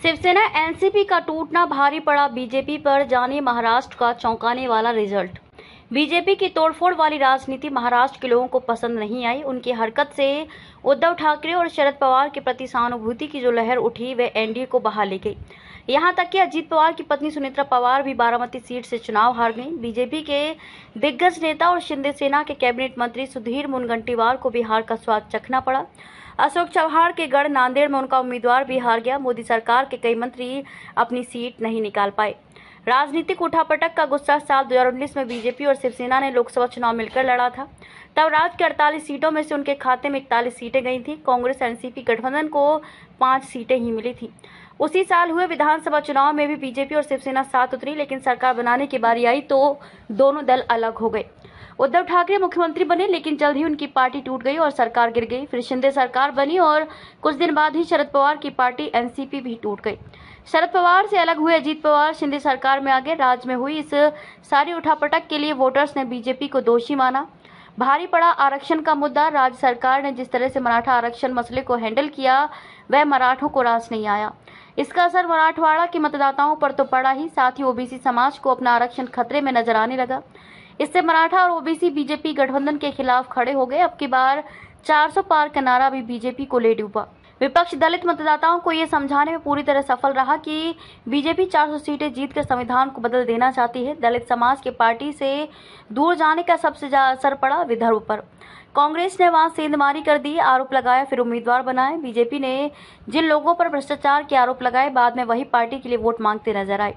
Shiv Sena NCP का टूटना भारी पड़ा बीजेपी पर, जानिए महाराष्ट्र का चौंकाने वाला रिजल्ट। बीजेपी की तोड़फोड़ वाली राजनीति महाराष्ट्र के लोगों को पसंद नहीं आई। उनकी हरकत से उद्धव ठाकरे और शरद पवार के प्रति सहानुभूति की जो लहर उठी वह एनडीए को बहा ले गई। यहां तक कि अजीत पवार की पत्नी सुनेत्रा पवार भी बारामती सीट से चुनाव हार गईं। बीजेपी के दिग्गज नेता और शिंदे सेना के कैबिनेट मंत्री सुधीर मुनगंटीवार को भी हार का स्वाद चखना पड़ा। अशोक चव्हाण के गढ़ नांदेड़ में उनका उम्मीदवार भी हार गया। मोदी सरकार के कई मंत्री अपनी सीट नहीं निकाल पाए। राजनीतिक उठापटक का गुस्सा साल 2019 में बीजेपी और शिवसेना ने लोकसभा चुनाव मिलकर लड़ा था। तब राज्य के 48 सीटों में से उनके खाते में 41 सीटें गई थी। कांग्रेस एनसीपी गठबंधन को 5 सीटें ही मिली थी। उसी साल हुए विधानसभा चुनाव में भी बीजेपी और शिवसेना साथ उतरी, लेकिन सरकार बनाने की बारी आई तो दोनों दल अलग हो गए। उद्धव ठाकरे मुख्यमंत्री बने, लेकिन जल्द ही उनकी पार्टी टूट गई और सरकार गिर गई। फिर शिंदे सरकार बनी और कुछ दिन बाद ही शरद पवार की पार्टी एनसीपी भी टूट गई। शरद पवार से अलग हुए अजीत पवार शिंदे सरकार में आ गए। राज्य में हुई इस सारी उठापटक के लिए वोटर्स ने बीजेपी को दोषी माना। भारी पड़ा आरक्षण का मुद्दा। राज्य सरकार ने जिस तरह से मराठा आरक्षण मसले को हैंडल किया वह मराठों को रास नहीं आया। इसका असर मराठवाड़ा के मतदाताओं पर तो पड़ा ही, साथ ही ओबीसी समाज को अपना आरक्षण खतरे में नजर आने लगा। इससे मराठा और ओबीसी बीजेपी गठबंधन के खिलाफ खड़े हो गए। अब की बार 400 पार का नारा भी बीजेपी को ले डूबा। विपक्ष दलित मतदाताओं को ये समझाने में पूरी तरह सफल रहा कि बीजेपी 400 सीटें जीतकर संविधान को बदल देना चाहती है। दलित समाज के पार्टी से दूर जाने का सबसे ज्यादा असर पड़ा विदर्भ पर। कांग्रेस ने वहां सेंधमारी कर दी, आरोप लगाया, फिर उम्मीदवार बनाए। बीजेपी ने जिन लोगों पर भ्रष्टाचार के आरोप लगाए, बाद में वही पार्टी के लिए वोट मांगते नजर आए।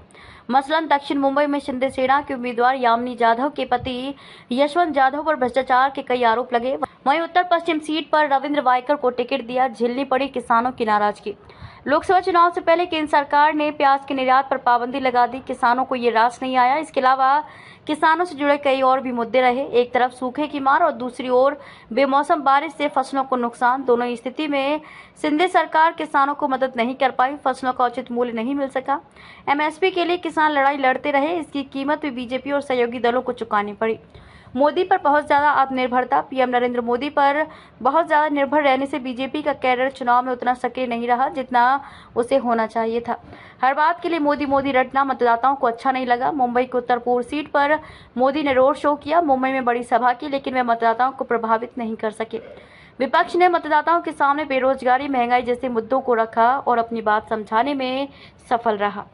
मसलन दक्षिण मुंबई में शिंदे सेना के उम्मीदवार यामिनी जाधव के पति यशवंत जाधव पर भ्रष्टाचार के कई आरोप लगे। वहीं उत्तर पश्चिम सीट पर रविंद्र वायकर को टिकट दिया। झेलनी पड़ी किसानों की नाराजगी। लोकसभा चुनाव से पहले केंद्र सरकार ने प्याज के निर्यात पर पाबंदी लगा दी। किसानों को ये रास नहीं आया। इसके अलावा किसानों से जुड़े कई और भी मुद्दे रहे। एक तरफ सूखे की मार और दूसरी ओर बेमौसम बारिश से फसलों को नुकसान। दोनों स्थिति में शिंदे सरकार किसानों को मदद नहीं कर पाई। फसलों का उचित मूल्य नहीं मिल सका। एमएसपी के लिए किसान लड़ाई लड़ते रहे। इसकी कीमत भी बीजेपी और सहयोगी दलों को चुकानी पड़ी। मोदी पर बहुत ज्यादा आत्मनिर्भरता। पीएम नरेंद्र मोदी पर बहुत ज्यादा निर्भर रहने से बीजेपी का कैडर चुनाव में उतना सक्रिय नहीं रहा जितना उसे होना चाहिए था। हर बात के लिए मोदी मोदी रटना मतदाताओं को अच्छा नहीं लगा। मुंबई की उत्तर पूर्व सीट पर मोदी ने रोड शो किया, मुंबई में बड़ी सभा की, लेकिन वे मतदाताओं को प्रभावित नहीं कर सके। विपक्ष ने मतदाताओं के सामने बेरोजगारी, महंगाई जैसे मुद्दों को रखा और अपनी बात समझाने में सफल रहा।